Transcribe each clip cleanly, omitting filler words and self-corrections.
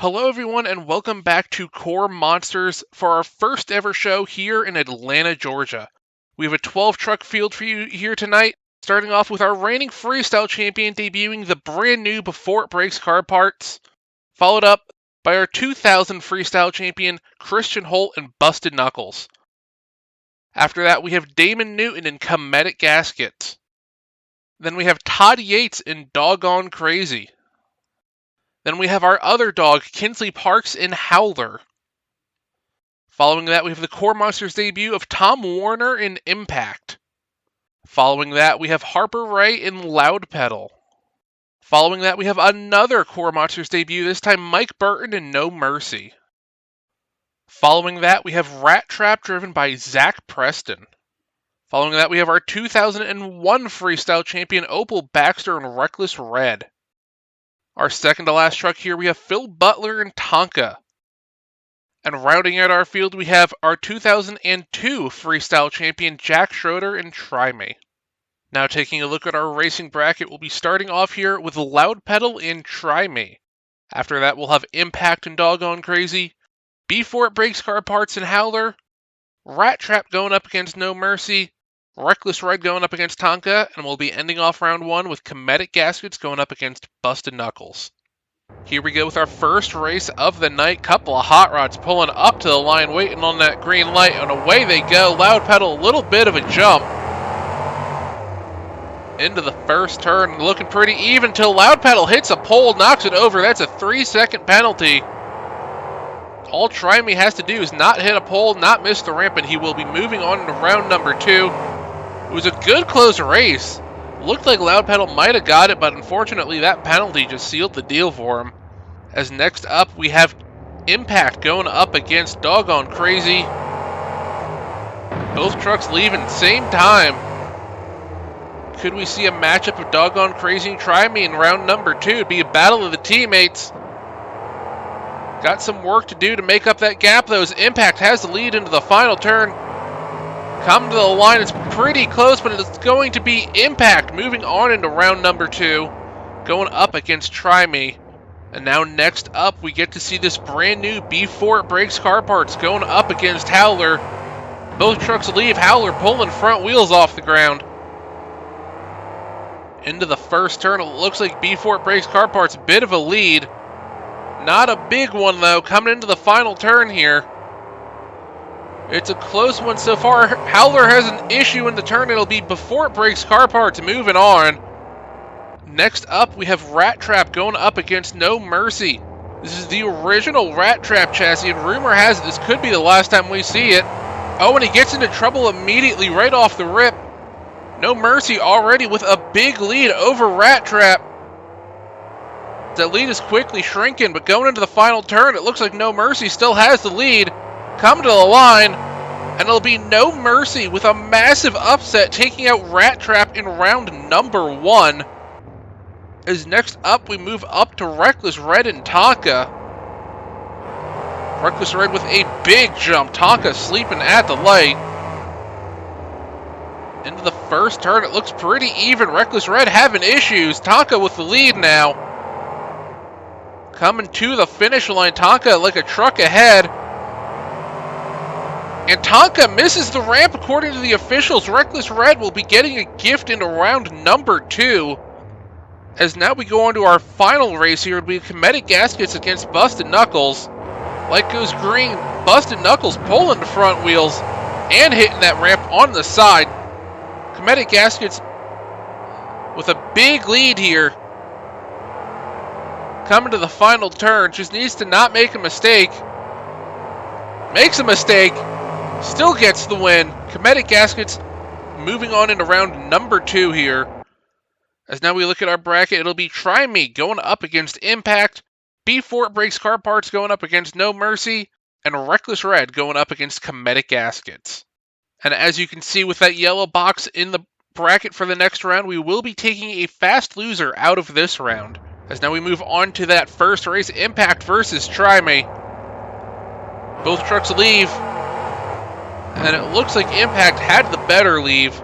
Hello everyone and welcome back to KORR Monsters for our first ever show here in Atlanta, Georgia. We have a 12 truck field for you here tonight, starting off with our reigning freestyle champion debuting the brand new Before It Breaks car parts, followed up by our 2000 freestyle champion Christian Holt and Busted Knuckles. After that we have Damon Newton in Cometic Gaskets. Then we have Todd Yates in Doggone Crazy. Then we have our other dog, Kinsley Parks, in Howler. Following that, we have the KORR Monsters debut of Tom Warner in Impact. Following that, we have Harper Ray in Loud Pedal. Following that, we have another KORR Monsters debut, this time Mike Burton in No Mercy. Following that, we have Rat Trap driven by Zack Preston. Following that, we have our 2001 freestyle champion Opal Baxter in Reckless Red. Our second to last truck here, we have Phil Butler and Tonka. And rounding out our field, we have our 2002 freestyle champion Jack Schroeder and Try Me. Now taking a look at our racing bracket, we'll be starting off here with Loud Pedal and Try Me. After that, we'll have Impact and Doggone Crazy, Before It Breaks car parts and Howler, Rat Trap going up against No Mercy, Reckless Red going up against Tonka, and we'll be ending off round one with Cometic Gaskets going up against Busted Knuckles. Here we go with our first race of the night. Couple of hot rods pulling up to the line, waiting on that green light, and away they go. Loud Pedal, a little bit of a jump into the first turn, looking pretty even till Loud Pedal hits a pole, knocks it over. That's a 3-second penalty. All Try Me has to do is not hit a pole, not miss the ramp, and he will be moving on to round number 2. It was a good close race. Looked like Loud Pedal might have got it, but unfortunately that penalty just sealed the deal for him. As next up, we have Impact going up against Doggone Crazy. Both trucks leaving same time. Could we see a matchup of Doggone Crazy and Try Me in round number 2? It'd be a battle of the teammates. Got some work to do to make up that gap, though, as Impact has the lead into the final turn. Come to the line, it's pretty close, but it's going to be Impact moving on into round number 2, going up against Try Me. And now next up, we get to see this brand new Before It Breaks car parts going up against Howler. Both trucks leave, Howler pulling front wheels off the ground. Into the first turn, it looks like Before It Breaks car parts, a bit of a lead. Not a big one though, coming into the final turn here. It's a close one so far. Howler has an issue in the turn. It'll be Before It Breaks car parts moving on. Next up, we have Rat Trap going up against No Mercy. This is the original Rat Trap chassis, and rumor has it this could be the last time we see it. Oh, and he gets into trouble immediately right off the rip. No Mercy already with a big lead over Rat Trap. That lead is quickly shrinking, but going into the final turn, it looks like No Mercy still has the lead. Come to the line, and it'll be No Mercy with a massive upset, taking out Rat Trap in round number 1. As next up, we move up to Reckless Red and Tonka. Reckless Red with a big jump. Tonka sleeping at the light. Into the first turn, it looks pretty even. Reckless Red having issues. Tonka with the lead now. Coming to the finish line, Tonka like a truck ahead. And Tonka misses the ramp according to the officials. Reckless Red will be getting a gift into round number 2. As now we go on to our final race here. It'll be Cometic Gaskets against Busted Knuckles. Light goes green. Busted Knuckles pulling the front wheels and hitting that ramp on the side. Cometic Gaskets with a big lead here. Coming to the final turn. Just needs to not make a mistake. Makes a mistake. Still gets the win. Cometic Gaskets moving on into round number 2 here. As now we look at our bracket, it'll be Try Me going up against Impact, Before It Breaks car parts going up against No Mercy, and Reckless Red going up against Cometic Gaskets. And as you can see with that yellow box in the bracket for the next round, we will be taking a fast loser out of this round. As now we move on to that first race, Impact versus Try Me. Both trucks leave. And it looks like Impact had the better leave.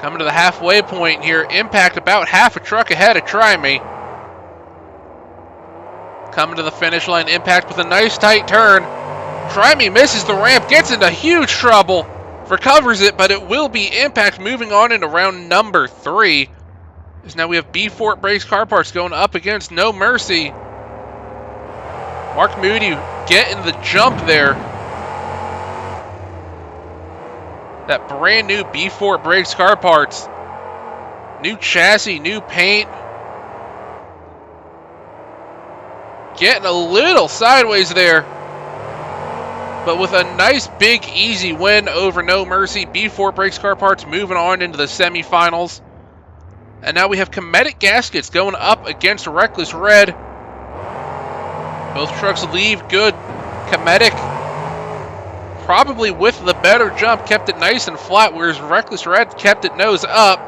Coming to the halfway point here, Impact about half a truck ahead of Try Me. Coming to the finish line, Impact with a nice tight turn. Try Me misses the ramp, gets into huge trouble. Recovers it, but it will be Impact moving on into round number 3. As now we have B4 Breaks Car Parts going up against No Mercy. Marc Moody getting the jump there. That brand new B4 Breaks Car Parts. New chassis, new paint. Getting a little sideways there. But with a nice, big, easy win over No Mercy, B4 Breaks Car Parts moving on into the semifinals. And now we have Cometic Gaskets going up against Reckless Red. Both trucks leave good. Cometic, probably with the better jump, kept it nice and flat, whereas Reckless Red kept it nose up.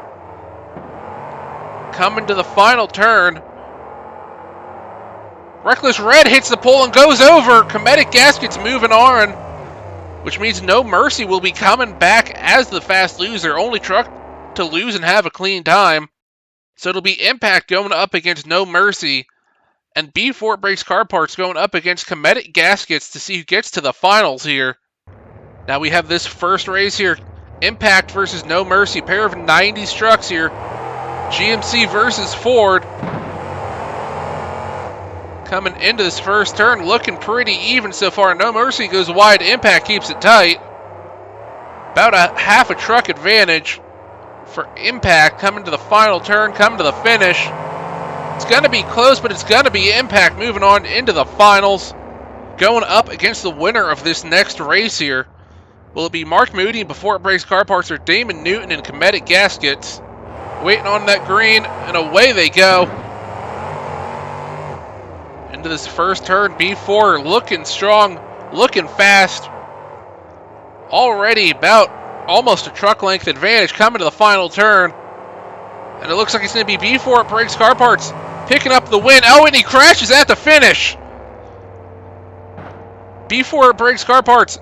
Coming to the final turn. Reckless Red hits the pole and goes over. Cometic Gaskets moving on, which means No Mercy will be coming back as the fast loser. Only truck to lose and have a clean time. So it'll be Impact going up against No Mercy, and B4 Breaks Car Parts going up against Cometic Gaskets to see who gets to the finals here. Now we have this first race here. Impact versus No Mercy. Pair of 90s trucks here. GMC versus Ford. Coming into this first turn, looking pretty even so far. No Mercy goes wide. Impact keeps it tight. About a half a truck advantage for Impact coming to the final turn, coming to the finish. It's going to be close, but it's going to be Impact moving on into the finals. Going up against the winner of this next race here. Will it be Marc Moody and Before It Breaks Car Parts, or Damon Newton and Cometic Gaskets? Waiting on that green, and away they go. Into this first turn, B4 looking strong, looking fast. Already about almost a truck length advantage coming to the final turn. And it looks like it's going to be B4 Breaks Car Parts picking up the win. Oh, and he crashes at the finish. B4 Breaks Car Parts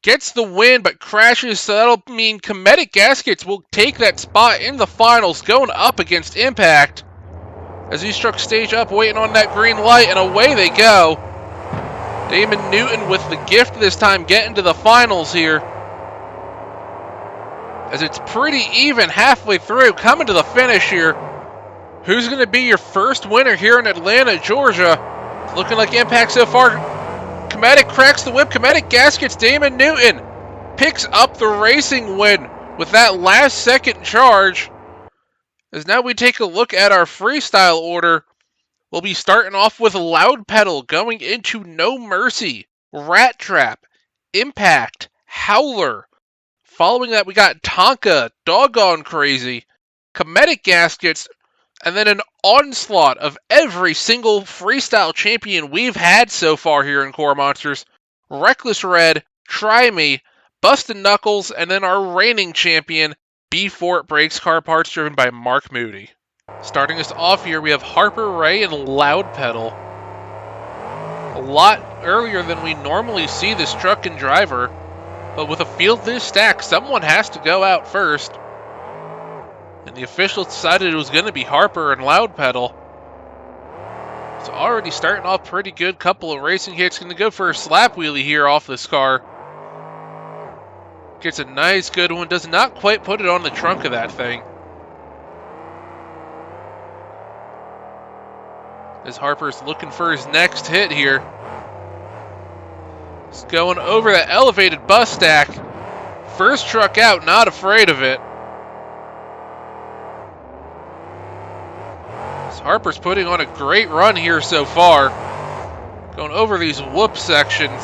gets the win, but crashes, so that'll mean Cometic Gaskets will take that spot in the finals, going up against Impact. As these trucks stage up, waiting on that green light, and away they go. Damon Newton with the gift this time, getting to the finals here. As it's pretty even halfway through, coming to the finish here. Who's going to be your first winner here in Atlanta, Georgia? Looking like Impact so far. Cometic cracks the whip. Cometic Gaskets. Damon Newton picks up the racing win with that last second charge. As now we take a look at our freestyle order. We'll be starting off with Loud Pedal, going into No Mercy, Rat Trap, Impact, Howler. Following that, we got Tonka, Doggone Crazy, Cometic Gaskets, and then an onslaught of every single freestyle champion we've had so far here in KORR Monsters. Reckless Red, Try Me, Bustin' Knuckles, and then our reigning champion, B4 Breaks Car Parts, driven by Marc Moody. Starting us off here, we have Harper Ray and Loud Pedal. A lot earlier than we normally see this truck and driver, but with a field this stacked, someone has to go out first. And the officials decided it was going to be Harper and Loud Pedal. It's already starting off pretty good. Couple of racing hits. Going to go for a slap wheelie here off this car. Gets a nice good one. Does not quite put it on the trunk of that thing. As Harper's looking for his next hit here. He's going over that elevated bus stack. First truck out, not afraid of it. As Harper's putting on a great run here so far. Going over these whoop sections.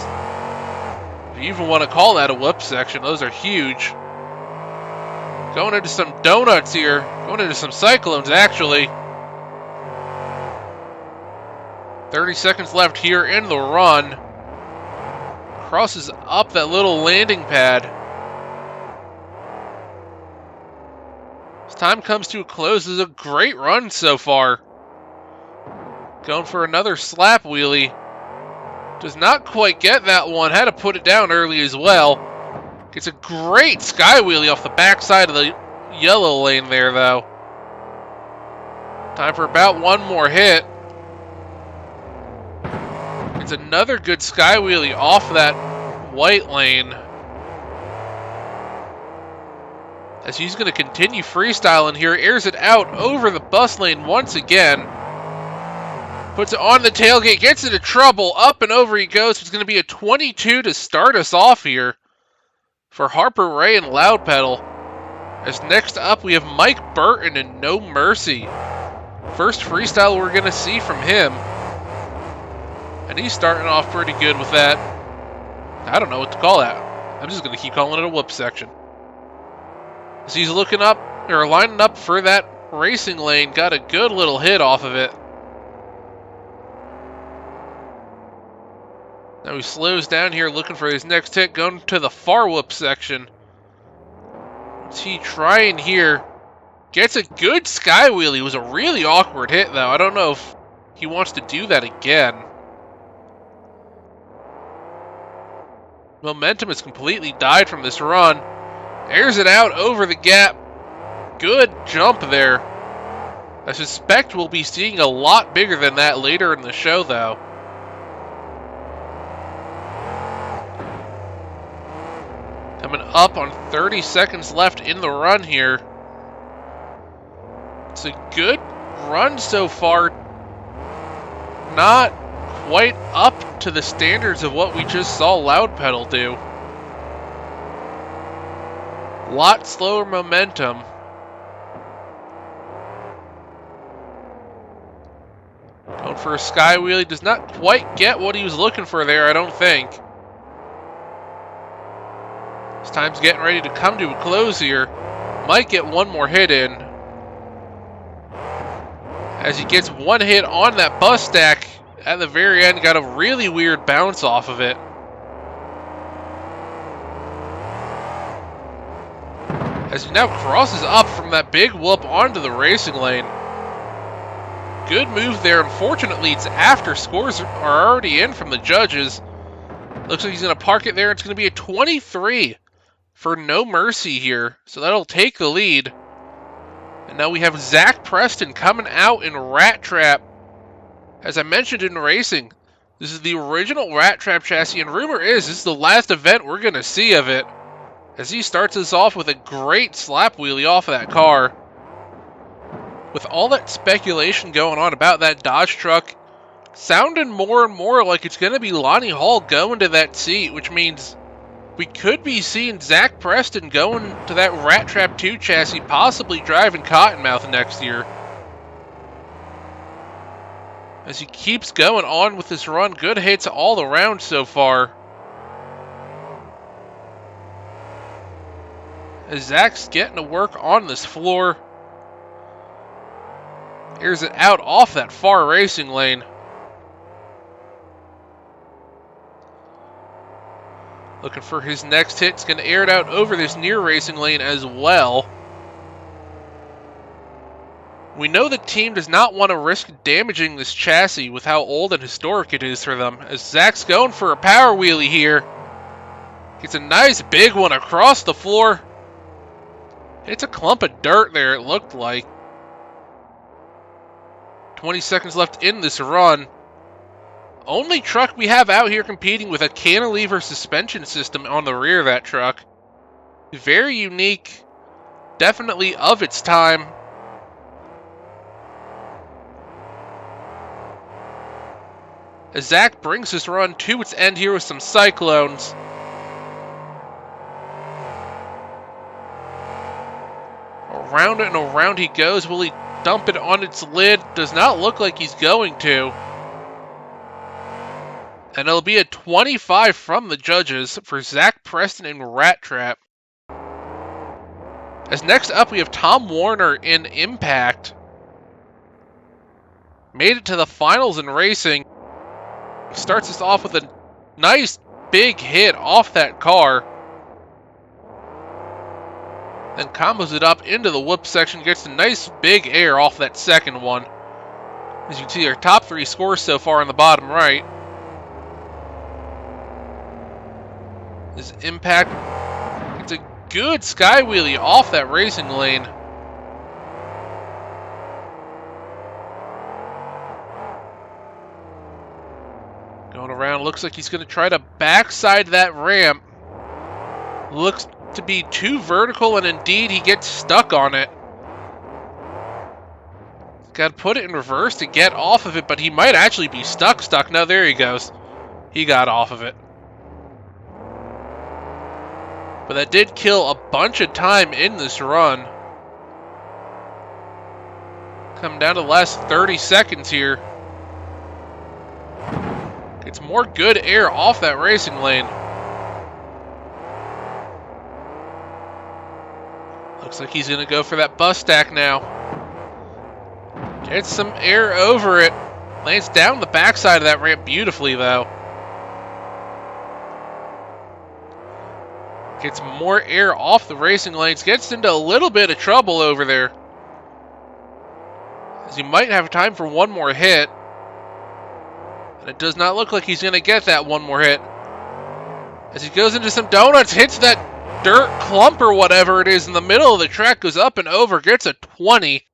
If you even want to call that a whoop section, those are huge. Going into some donuts here. Going into some cyclones, actually. 30 seconds left here in the run. Crosses up that little landing pad. As time comes to a close, this is a great run so far. Going for another slap wheelie. Does not quite get that one. Had to put it down early as well. Gets a great sky wheelie off the backside of the yellow lane there, though. Time for about one more hit. It's another good sky wheelie off that white lane. As he's going to continue freestyling here, airs it out over the bus lane once again. Puts it on the tailgate, gets into trouble, up and over he goes. It's going to be a 22 to start us off here for Harper Ray and Loud Pedal. As next up we have Mike Burton and No Mercy. First freestyle we're going to see from him. And he's starting off pretty good with that. I don't know what to call that. I'm just going to keep calling it a whoop section. As he's looking up, or lining up for that racing lane, got a good little hit off of it. Now he slows down here looking for his next hit, going to the far whoop section. What's he trying here? Gets a good sky wheelie. It was a really awkward hit though. I don't know if he wants to do that again. Momentum has completely died from this run. Airs it out over the gap. Good jump there. I suspect we'll be seeing a lot bigger than that later in the show, though. Coming up on 30 seconds left in the run here. It's a good run so far. Not quite up to the standards of what we just saw Loud Pedal do. Lot slower momentum. Going for a sky wheelie. Does not quite get what he was looking for there, I don't think. This time's getting ready to come to a close here. Might get one more hit in. As he gets one hit on that bus stack at the very end. Got a really weird bounce off of it. As he now crosses up from that big whoop onto the racing lane. Good move there. Unfortunately, it's after scores are already in from the judges. Looks like he's going to park it there. It's going to be a 23 for No Mercy here. So that'll take the lead. And now we have Zack Preston coming out in Rat Trap. As I mentioned in racing, this is the original Rat Trap chassis. And rumor is this is the last event we're going to see of it. As he starts us off with a great slap wheelie off of that car. With all that speculation going on about that Dodge truck, sounding more and more like it's going to be Lonnie Hall going to that seat, which means we could be seeing Zack Preston going to that Rat Trap 2 chassis, possibly driving Cottonmouth next year. As he keeps going on with this run, good hits all around so far. As Zach's getting to work on this floor. Airs it out off that far racing lane. Looking for his next hit. It's going to air it out over this near racing lane as well. We know the team does not want to risk damaging this chassis with how old and historic it is for them. As Zach's going for a power wheelie here. Gets a nice big one across the floor. It's a clump of dirt there, it looked like. 20 seconds left in this run. Only truck we have out here competing with a cantilever suspension system on the rear of that truck. Very unique. Definitely of its time. As Zach brings this run to its end here with some cyclones. Around and around he goes. Will he dump it on its lid? Does not look like he's going to. And it'll be a 25 from the judges for Zack Preston and Rat Trap. As next up we have Tom Warner in Impact. Made it to the finals in racing. Starts us off with a nice big hit off that car. Then combos it up into the whoop section. Gets a nice big air off that second one. As you can see, our top three scores so far on the bottom right. This Impact. It's a good sky wheelie off that racing lane. Going around, looks like he's going to try to backside that ramp. Looks to be too vertical, and indeed he gets stuck on it. Got to put it in reverse to get off of it, but he might actually be stuck. No, there he goes. He got off of it. But that did kill a bunch of time in this run. Come down to the last 30 seconds here. Gets more good air off that racing lane. Looks like he's going to go for that bus stack now. Gets some air over it. Lands down the backside of that ramp beautifully, though. Gets more air off the racing lanes. Gets into a little bit of trouble over there, as he might have time for one more hit. And it does not look like he's going to get that one more hit. As he goes into some donuts, hits that dirt clump or whatever it is in the middle of the track, goes up and over, gets a 20.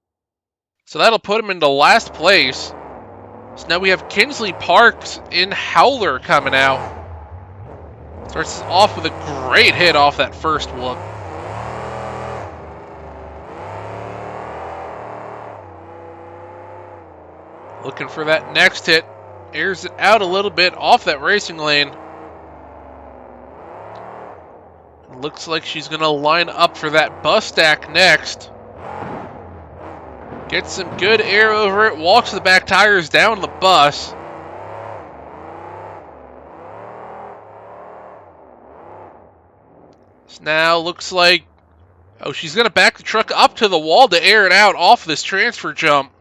So that'll put him into last place. So now we have Kinsley Parks in Howler coming out. Starts off with a great hit off that first whoop. Looking for that next hit. Airs it out a little bit off that racing lane. Looks like she's going to line up for that bus stack next. Gets some good air over it. Walks the back tires down the bus. Now looks like, oh, she's going to back the truck up to the wall to air it out off this transfer jump.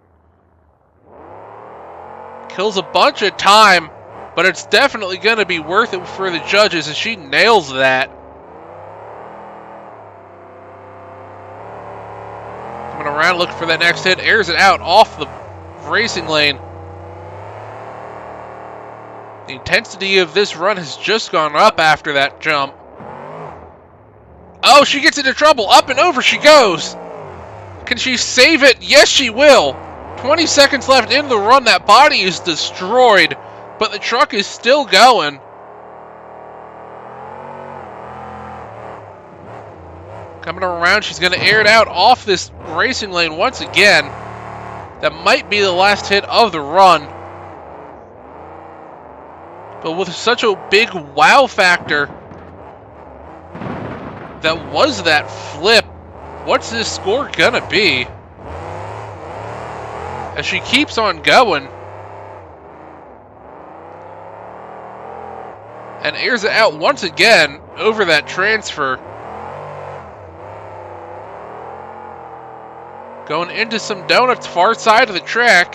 Kills a bunch of time, but it's definitely going to be worth it for the judges as she nails that. Coming around looking for that next hit, airs it out off the racing lane. The intensity of this run has just gone up after that jump. Oh, she gets into trouble. Up and over she goes. Can she save it? Yes, she will. 20 seconds left in the run. That body is destroyed, but the truck is still going. Coming around, she's going to air it out off this racing lane once again. That might be the last hit of the run. But with such a big wow factor that was that flip, what's this score gonna be? As she keeps on going and airs it out once again over that transfer. Going into some donuts far side of the track.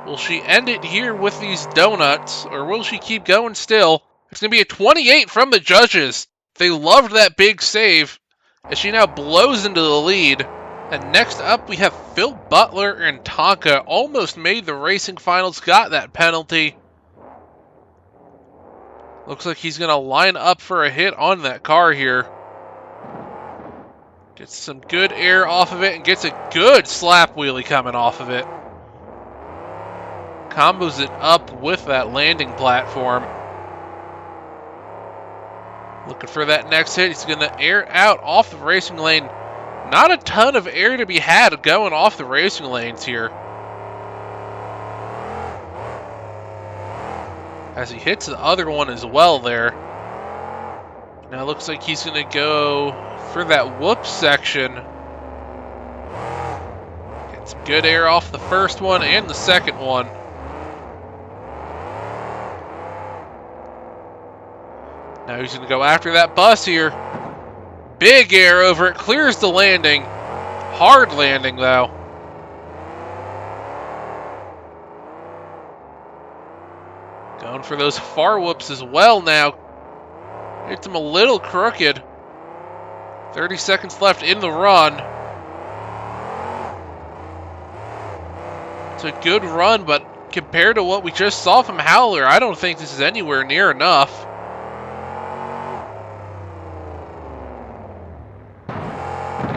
Will she end it here with these donuts, or will she keep going still? It's going to be a 28 from the judges. They loved that big save as she now blows into the lead. And next up, we have Phil Butler and Tonka. Almost made the racing finals, got that penalty. Looks like he's going to line up for a hit on that car here. Gets some good air off of it and gets a good slap wheelie coming off of it. Combos it up with that landing platform. Looking for that next hit. He's going to air out off the racing lane. Not a ton of air to be had going off the racing lanes here. As he hits the other one as well there. Now it looks like he's going to go for that whoop section. Get some good air off the first one and the second one. Now he's going to go after that bus here. Big air over it. Clears the landing. Hard landing, though. Going for those far whoops as well now. Hits him a little crooked. 30 seconds left in the run. It's a good run, but compared to what we just saw from Howler, I don't think this is anywhere near enough.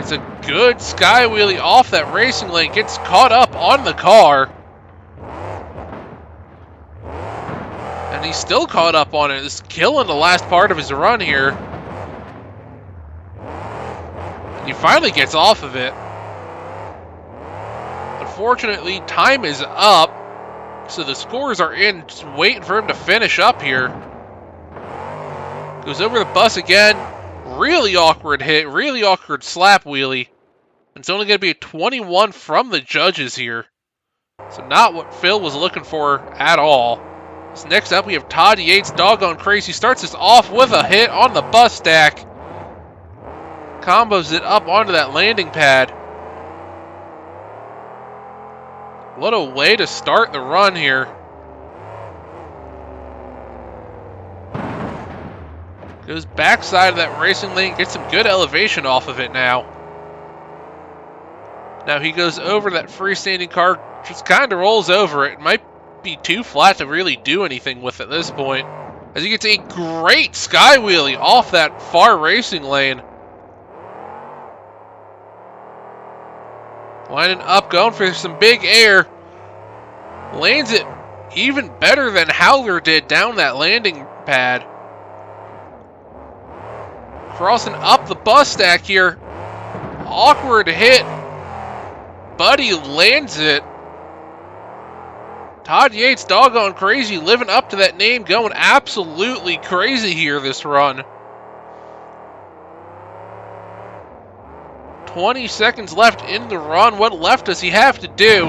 It's a good sky wheelie off that racing lane. Gets caught up on the car. And he's still caught up on it. He's killing the last part of his run here. And he finally gets off of it. Unfortunately, time is up. So the scores are in, just waiting for him to finish up here. Goes over the bus again. Really awkward hit, really awkward slap wheelie. And it's only going to be a 21 from the judges here. So not what Phil was looking for at all. So next up we have Todd Yates, Doggone Crazy. Starts us off with a hit on the bus stack. Combos it up onto that landing pad. What a way to start the run here. Goes backside of that racing lane, gets some good elevation off of it now. Now he goes over that freestanding car, just kind of rolls over it. It might be too flat to really do anything with at this point. As he gets a great sky wheelie off that far racing lane. Lining up, going for some big air. Lands it even better than Howler did down that landing pad. Crossing up the bus stack here. Awkward hit. But he lands it. Todd Yates, Doggone Crazy, living up to that name, going absolutely crazy here this run. 20 seconds left in the run. What left does he have to do?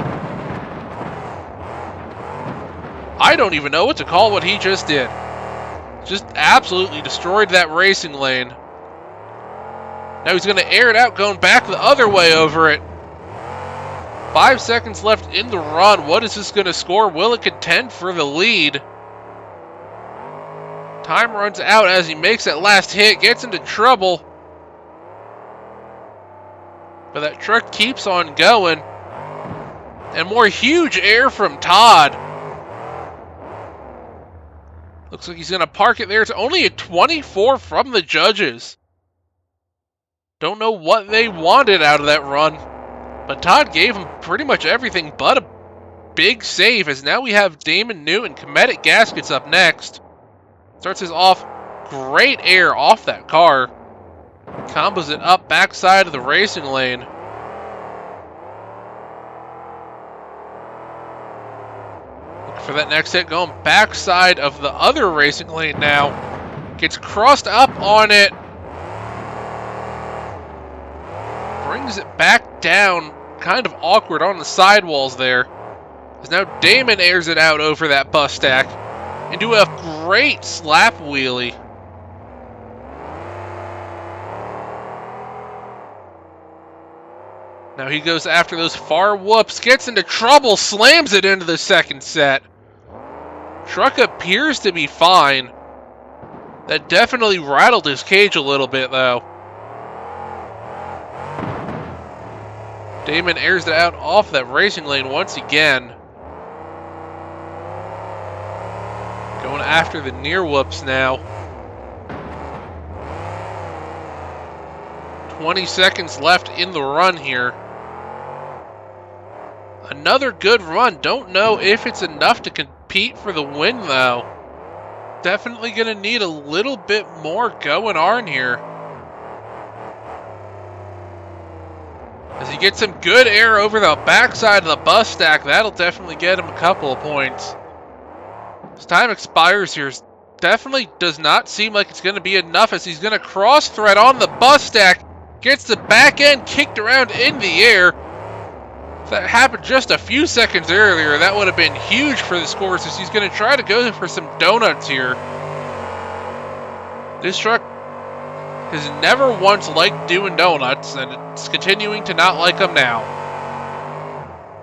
I don't even know what to call what he just did. Just absolutely destroyed that racing lane. Now he's going to air it out, going back the other way over it. 5 seconds left in the run. What is this going to score? Will it contend for the lead? Time runs out as he makes that last hit, gets into trouble. But that truck keeps on going. And more huge air from Todd. Looks like he's going to park it there. It's only a 24 from the judges. Don't know what they wanted out of that run. But Todd gave him pretty much everything but a big save, as now we have Damon, Newton, Cometic, Gaskets up next. Starts us off. Great air off that car. Combos it up backside of the racing lane. Looking for that next hit, going backside of the other racing lane now. Gets crossed up on it. Brings it back down, kind of awkward on the sidewalls there. As now Damon airs it out over that bus stack into a great slap wheelie. Now he goes after those far whoops, gets into trouble, slams it into the second set. Truck appears to be fine. That definitely rattled his cage a little bit though. Damon airs it out off that racing lane once again. Going after the near whoops now. 20 seconds left in the run here. Another good run. Don't know if it's enough to compete for the win though. Definitely going to need a little bit more going on here. As he gets some good air over the backside of the bus stack, that'll definitely get him a couple of points. As time expires here, definitely does not seem like it's going to be enough, as he's going to cross thread on the bus stack. Gets the back end kicked around in the air. If that happened just a few seconds earlier, that would have been huge for the scores, as he's going to try to go for some donuts here. This truck has never once liked doing donuts, and it's continuing to not like them now.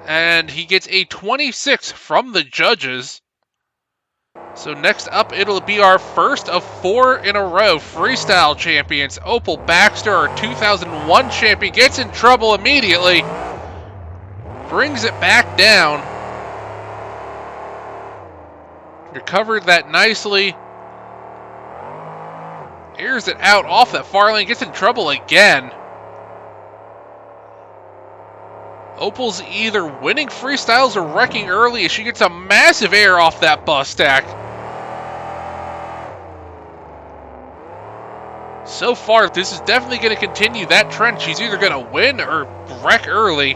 And he gets a 26 from the judges. So next up, it'll be our first of 4 in a row freestyle champions. Opal Baxter, our 2001 champion, gets in trouble immediately. Brings it back down. Recovered that nicely. Airs it out off that far lane, gets in trouble again. Opal's either winning freestyles or wrecking early, as she gets a massive air off that bus stack. So far, this is definitely going to continue that trend. She's either going to win or wreck early.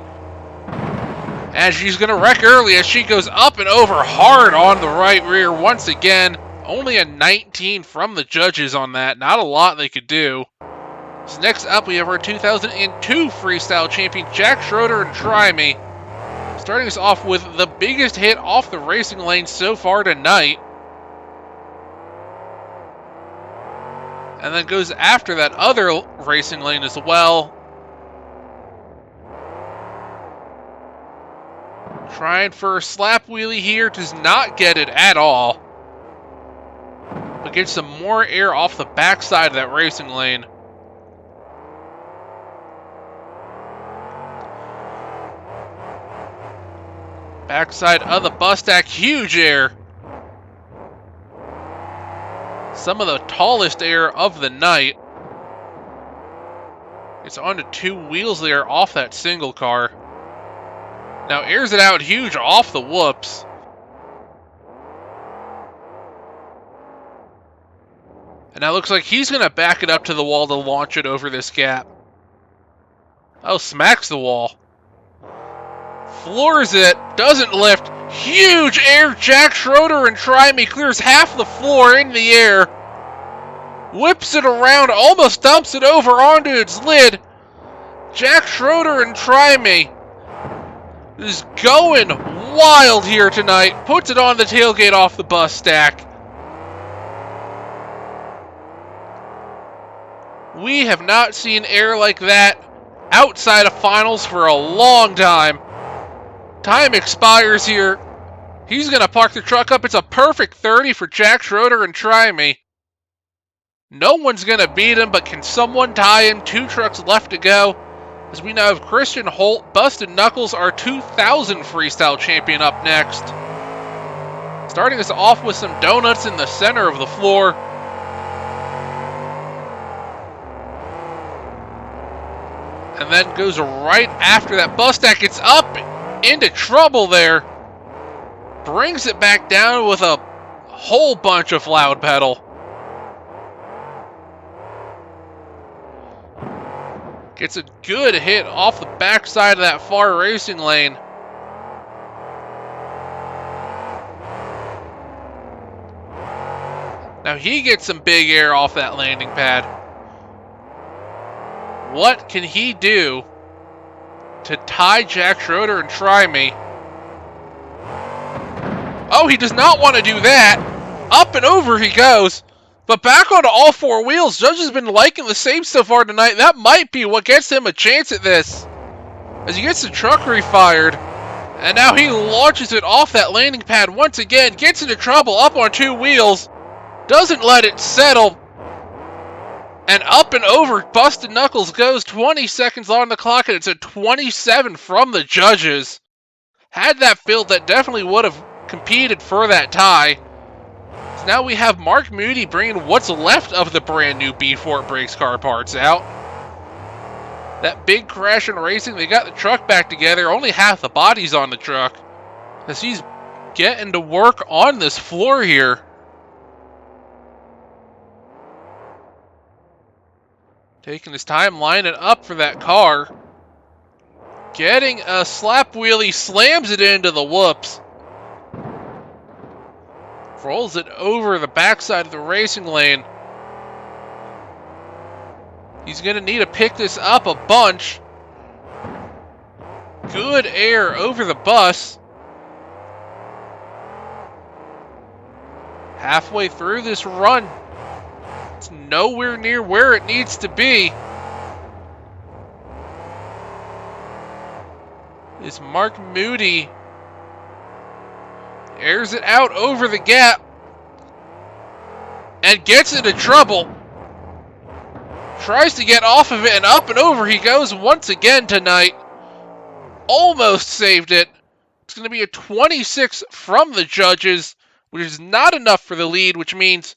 And she's going to wreck early as she goes up and over hard on the right rear once again. Only a 19 from the judges on that. Not a lot they could do. So next up, we have our 2002 Freestyle champion, Jack Schroeder and Try Me. Starting us off with the biggest hit off the racing lane so far tonight. And then goes after that other racing lane as well. Trying for a slap wheelie here, does not get it at all. But gets some more air off the backside of that racing lane. Backside of the bus stack, huge air. Some of the tallest air of the night. It's onto two wheels there off that single car. Now airs it out huge off the whoops. And now looks like he's going to back it up to the wall to launch it over this gap. Oh, smacks the wall. Floors it, doesn't lift. Huge air, Jack Schroeder and Try Me clears half the floor in the air. Whips it around, almost dumps it over onto its lid. Jack Schroeder and Try Me is going wild here tonight. Puts it on the tailgate off the bus stack. We have not seen air like that outside of finals for a long time. Time expires here. He's going to park the truck up. It's a perfect 30 for Jack Schroeder and Try Me. No one's going to beat him, but can someone tie him? 2 trucks left to go. As we now have Christian Holt, Busted Knuckles, our 2000 Freestyle champion, up next. Starting us off with some donuts in the center of the floor. And then goes right after that. Bus stack gets up into trouble there. Brings it back down with a whole bunch of loud pedal. Gets a good hit off the backside of that far racing lane. Now he gets some big air off that landing pad. What can he do to tie Jack Schroeder and Try Me? Oh, he does not want to do that. Up and over he goes. But back onto all 4 wheels. Judge has been liking the same so far tonight. That might be what gets him a chance at this. As he gets the truck refired. And now he launches it off that landing pad once again. Gets into trouble up on 2 wheels. Doesn't let it settle. And up and over Busted Knuckles goes. 20 seconds on the clock, and it's a 27 from the judges. Had that filled, that definitely would have competed for that tie. So now we have Marc Moody bringing what's left of the brand new B4 Brakes car parts out. That big crash in racing, they got the truck back together. Only half the body's on the truck. As he's getting to work on this floor here. Taking his time lining up for that car. Getting a slap wheelie, slams it into the whoops. Rolls it over the backside of the racing lane. He's going to need to pick this up a bunch. Good air over the bus. Halfway through this run. It's nowhere near where it needs to be. Is Marc Moody. Airs it out over the gap. And gets into trouble. Tries to get off of it, and up and over he goes once again tonight. Almost saved it. It's going to be a 26 from the judges, which is not enough for the lead, which means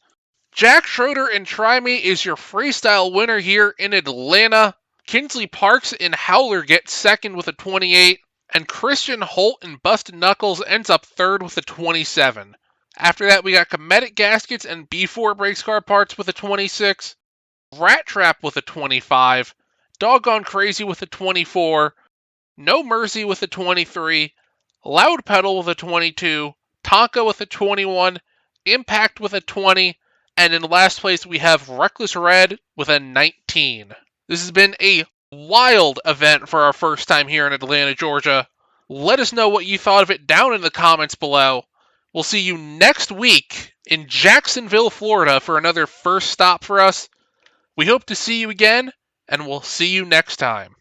Jack Schroeder and Try Me is your freestyle winner here in Atlanta. Kinsley Parks and Howler get second with a 28, and Christian Holt and Busted Knuckles ends up third with a 27. After that, we got Cometic, Gaskets, and B4 Brakes car parts with a 26. Rat Trap with a 25, Doggone Crazy with a 24, No Mercy with a 23, Loud Pedal with a 22, Tonka with a 21, Impact with a 20, and in last place we have Reckless Red with a 19. This has been a wild event for our first time here in Atlanta, Georgia. Let us know what you thought of it down in the comments below. We'll see you next week in Jacksonville, Florida for another first stop for us. We hope to see you again, and we'll see you next time.